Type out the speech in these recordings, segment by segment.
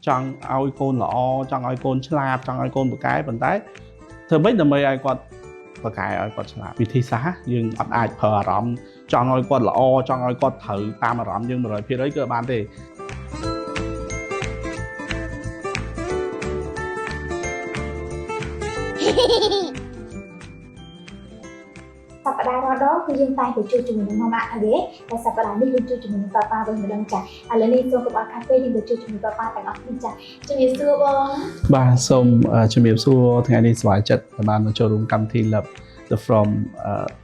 ចង់ឲ្យកូនល្អចង់ឲ្យកូនឆ្លាតចង់ឲ្យកូនប្រកែប៉ុន្តែធ្វើម៉េចដើម្បីឲ្យគាត់ប្រកែឲ្យគាត់ឆ្លាតវិធីសាស្ត្រយើងអត់អាចប្រើអារម្មណ៍ចង់ឲ្យគាត់ល្អចង់ឲ្យគាត់ត្រូវតាមអារម្មណ៍យើង 100% គឺបានទេសប្តាហ៍រដងគឺយើងតែងតែជួយជាមួយនឹងម៉ាម៉ាហើយតែសប្តាហ៍នេះយើងជួយជាមួយនឹងប៉ាប៉ាវិញម្ដងចាឥឡូវនេះសូមកុំអត់ខាពេកយើងទៅជួយជាមួយប៉ាប៉ាទាំងអស់គ្នាចាជំរាបសួរបងបាទសូមជំរាបសួរថ្ងៃនេះសប្បាយចិត្តបានមកចូលរួមកម្មវិធី Love the from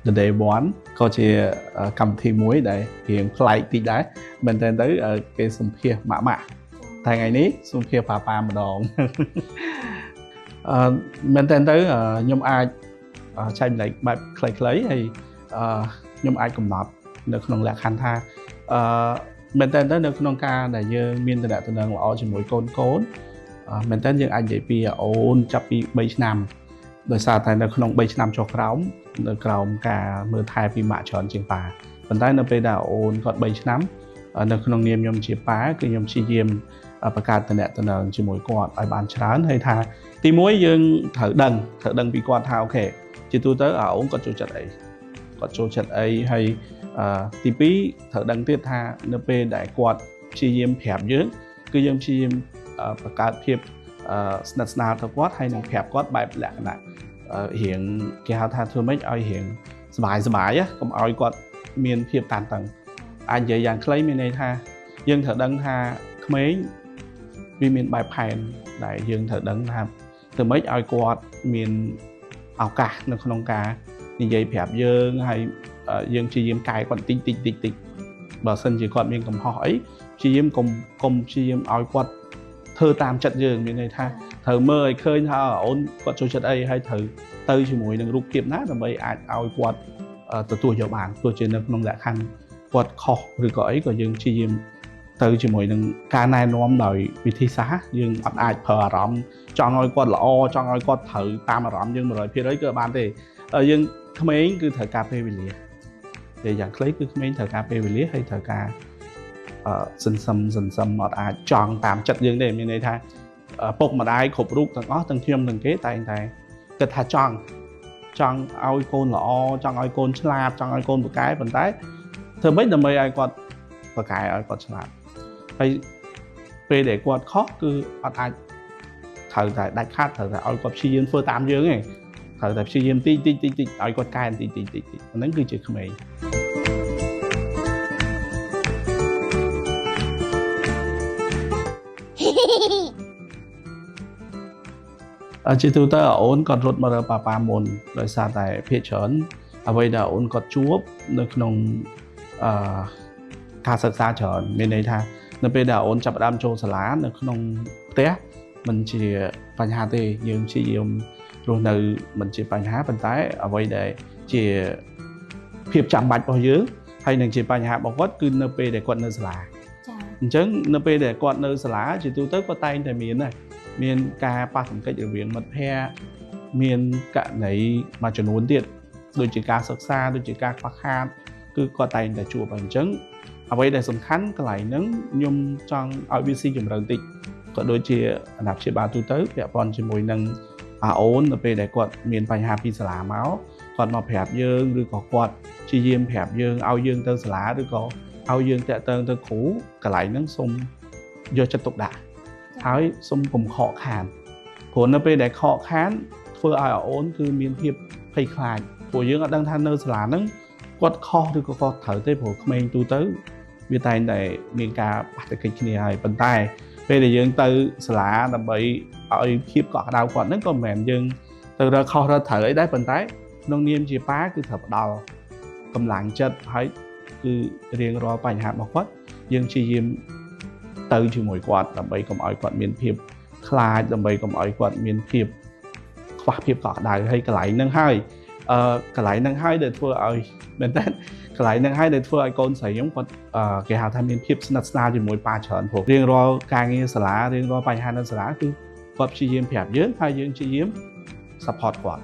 the day one ក៏ជាកម្មវិធីមួយដែលរៀងប្លែកតិចដែរមែនតើទៅគេសម្ភាសម៉ាក់ថ្ងៃនេះសម្ភាសប៉ាប៉ាម្ដងមែនតើទៅខ្ញុំអាចចែកម្លែកបែបខ្លីៗហើយខ្ញុំអាចកំណត់នៅក្នុងលក្ខខណ្ឌថាមែនតើនៅក្នុងការដែលយើងមានតំណែងល្អជាមួយកូនមែនតើយើងអាចនិយាយពីអូនចាប់ពី3ឆ្នាំដោយសារតែនៅក្នុង3ឆ្នាំចុះក្រោមនៅក្រោមការមើលថែពីម៉ាក់ច្រើនជាងប៉ាប៉ុន្តែនៅពេលដែលអូនគាត់3ឆ្នាំនៅក្នុងនាមខ្ញុំជាប៉ាគឺខ្ញុំព្យាយាមបង្កើតតំណែងជាមួយគាត់ឲ្យបានច្រើនហើយថាទី1យើងត្រូវដឹងពីគាត់ថាអូខេជាទូទៅអូនគាត់ចូលចិត្តអីហើយទី2ត្រូវដឹងទៀតថានៅពេលដែលគាត់ព្យាយាមប្រាប់យើងគឺយើងព្យាយាមបង្កើតភាពស្និទ្ធស្នាលទៅគាត់ហើយនឹងប្រាប់គាត់បែបលក្ខណៈរៀងគេហៅថាធ្វើម៉េចឲ្យរៀងសบายកុំឲ្យគាត់មានភាពតានតឹងអាចនិយាយយ៉ាងខ្លីមានន័យថាយើងត្រូវដឹងថាក្មេងវាមានបែបផែនដែលយើងត្រូវដឹងថាធ្វើម៉េចឲ្យគាត់មានឱកាសនៅក្នុងការនិយាយប្រាប់យើងហើយយើងព្យាយាមកែគាត់តិចបើសិនជាគាត់មានកំហុសអីព្យាយាមកុំព្យាយាមឲ្យគាត់ធ្វើតាមចិត្តយើងមានន័យថាត្រូវមើលឲ្យឃើញថាអូនគាត់ចូលចិត្តអីហើយត្រូវទៅជាមួយនឹងរូបភាពណាដើម្បីអាចឲ្យគាត់ទទួលយកបានទោះជានៅក្នុងលក្ខខណ្ឌគាត់ខុសឬក៏អីក៏យើងព្យាយាមទៅជាមួយនឹងការណែនាំដោយវិធីសាស្ត្រយើងអត់អាចប្រើអារម្មណ៍ចង់ឲ្យគាត់ល្អចង់ឲ្យគាត់ត្រូវតាមអារម្មណ៍យើង 100% គឺបានទេយើងក្មេងគឺត្រូវការពេលវេលាតែយ៉ាងខ្លីគឺក្មេងត្រូវការពេលវេលាហើយត្រូវការសន្សំអត់អាចចង់តាមចិត្តយើងទេមានន័យថាពុកម្ដាយគ្រប់រូបទាំងអស់ទាំងខ្ញុំទាំងគេតែងតែគិតថាចង់ឲ្យកូនល្អចង់ឲ្យកូនឆ្លាតចង់ឲ្យកូនប្រកែប៉ុន្តែធ្វើម៉េចដើម្បីឲ្យគាត់ប្រកែឲ្យគាត់ឆ្លាតហើយពេលដែលគាត់ខុសគឺអត់អាចត្រូវតែដាច់ខាតត្រូវតែឲ្យគាត់ព្យាយាមធ្វើតាមយើងឯងត្រូវតែព្យាយាមតិចឲ្យគាត់កែតិចហ្នឹងគឺជាក្មេងជាទូទៅអូនគាត់រត់មករកប៉ាប៉ាមុនដោយសារតែភាគច្រើនអ្វីដែលអូនគាត់ជួបនៅក្នុងការសិក្សាច្រើនមានន័យថានៅពេលដែលអូនចាប់ផ្ដើមចូលសាលានៅក្នុងផ្ទះមិនជាបញ្ហាទេយើងព្យាយាមរស់នៅមិនជាបញ្ហាប៉ុន្តែអ្វីដែលជាភាពចាំបាច់របស់យើងហើយនឹងជាបញ្ហារបស់គាត់គឺនៅពេលដែលគាត់នៅសាលាអញ្ចឹងនៅពេលដែលគាត់នៅសាលាជាទូទៅគាត់តែងតែមានការប៉ះទង្គិចរវាងមិត្តភ័ក្តិមានករណីមួយចំនួនទៀតដូចជាការសិក្សាដូចជាការខ្វះខាតគឺគាត់តែងតែជួបអញ្ចឹងអ្វីដែលសំខាន់កន្លែងហ្នឹងខ្ញុំចង់ឲ្យវាស៊ីជម្រៅតិចក៏ដូចជាអាណាព្យាបាលទូទៅពាក់ព័ន្ធជាមួយនឹងអូននៅពេលដែលគាត់មានបញ្ហាពីសាលាមកគាត់មកប្រាប់យើងឬក៏គាត់ព្យាយាមប្រាប់យើងឲ្យយើងទៅសាលាឬក៏ឲ្យយើងតាក់ទងទៅគ្រូកន្លែងហ្នឹងសូមយកចិត្តទុកដាក់ហើយសូមកុំខកខានព្រោះនៅពេលដែលខកខានធ្វើឲ្យអូនគឺមានភាពភ័យខ្លាចព្រោះយើងអត់ដឹងថានៅសាលាហ្នឹងគាត់ខុសឬក៏គាត់ត្រូវទេព្រោះក្មេងទូទៅវាតែងតែមានការប៉ះទង្គិចគ្នាហើយប៉ុន្តែពេលដែលយើងទៅសាលាដើម្បីឲ្យភាពកក់ក្ដៅគាត់ហ្នឹងក៏មិនមែនយើងទៅរកខុសរកត្រូវអីដែរប៉ុន្តែក្នុងនាមជាប៉ាគឺត្រូវផ្ដល់កម្លាំងចិត្តហើយគឺរៀងរាល់បញ្ហារបស់គាត់យើងព្យាយាមទៅជាមួយគាត់ដើម្បីកុំឲ្យគាត់មានភាពខ្លាចដើម្បីកុំឲ្យគាត់មានភាពខ្វះភាពកក់ក្ដៅហើយកន្លែងហ្នឹងហើយដែលធ្វើឲ្យមែនតើកន្លែងហ្នឹងហើយដែលធ្វើឲ្យកូនស្រីខ្ញុំគាត់គេហៅថាមានភាពស្និទ្ធស្នាលជាមួយប៉ាច្រើនព្រោះរៀងរាល់ការងារសាលារៀងរាល់បញ្ហានៅសាលាគឺគាត់ព្យាយាមប្រាប់យើងហើយយើងព្យាយាម support គាត់